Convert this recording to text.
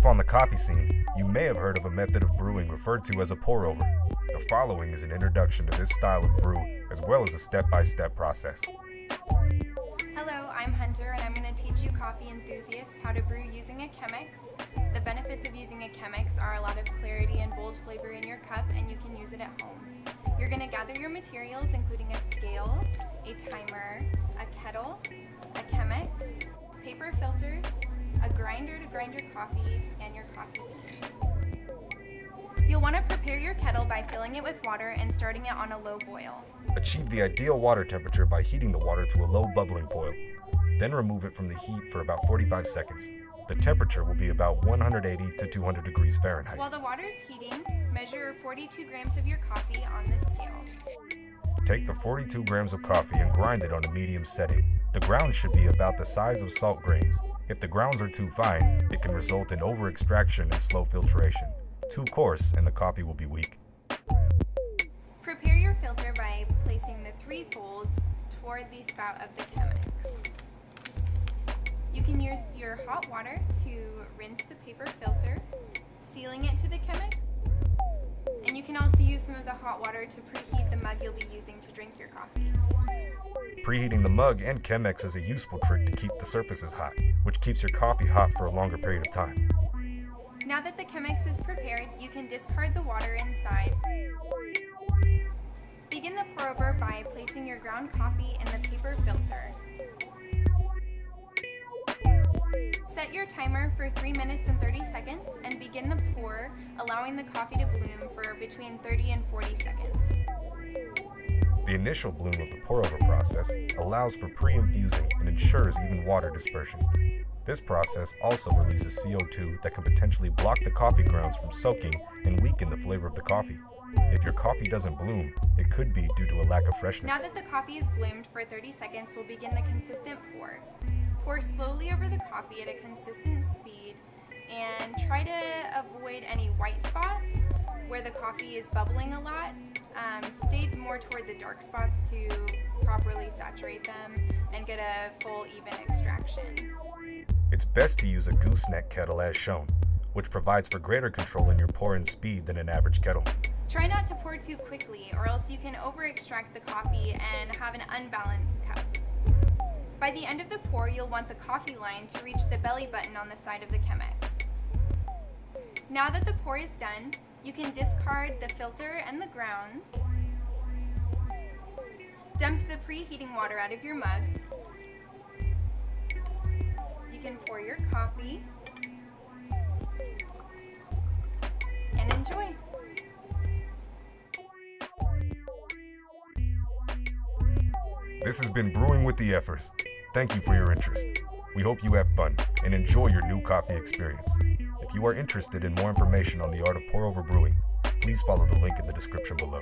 up on the coffee scene, you may have heard of a method of brewing referred to as a pour-over. The following is an introduction to this style of brew, as well as a step-by-step process. Hello, I'm Hunter, and I'm going to teach you coffee enthusiasts how to brew using a Chemex. The benefits of using a Chemex are a lot of clarity and bold flavor in your cup, and you can use it at home. You're going to gather your materials, including a scale, a timer, a kettle, a Chemex, paper filters, a grinder to grind your coffee, and your coffee beans. You'll want to prepare your kettle by filling it with water and starting it on a low boil. Achieve the ideal water temperature by heating the water to a low bubbling boil. Then remove it from the heat for about 45 seconds. The temperature will be about 180 to 200 degrees Fahrenheit. While the water is heating, measure 42 grams of your coffee on the scale. Take the 42 grams of coffee and grind it on a medium setting. The grounds should be about the size of salt grains. If the grounds are too fine, it can result in over-extraction and slow filtration. Too coarse, and the coffee will be weak. Prepare your filter by placing the 3 folds toward the spout of the Chemex. You can use your hot water to rinse the paper filter, sealing it to the Chemex. And you can also use some of the hot water to preheat the mug you'll be using to drink your coffee. Preheating the mug and Chemex is a useful trick to keep the surfaces hot, which keeps your coffee hot for a longer period of time. Now that the Chemex is prepared, you can discard the water inside. Begin the pour over by placing your ground coffee in the paper filter. Set your timer for 3 minutes and 30 seconds and begin the pour, allowing the coffee to bloom for between 30 and 40 seconds. The initial bloom of the pour-over process allows for pre-infusing and ensures even water dispersion. This process also releases CO2 that can potentially block the coffee grounds from soaking and weaken the flavor of the coffee. If your coffee doesn't bloom, it could be due to a lack of freshness. Now that the coffee is bloomed for 30 seconds, we'll begin the consistent pour. Pour slowly over the coffee at a consistent speed and try to avoid any white spots where the coffee is bubbling a lot. Stay more toward the dark spots to properly saturate them and get a full, even extraction. It's best to use a gooseneck kettle as shown, which provides for greater control in your pour-in speed than an average kettle. Try not to pour too quickly, or else you can over-extract the coffee and have an unbalanced cup. By the end of the pour, you'll want the coffee line to reach the belly button on the side of the Chemex. Now that the pour is done, you can discard the filter and the grounds. Dump the preheating water out of your mug. You can pour your coffee and enjoy. This has been Brewing with the Effers. Thank you for your interest. We hope you have fun and enjoy your new coffee experience. If you are interested in more information on the art of pour-over brewing, please follow the link in the description below.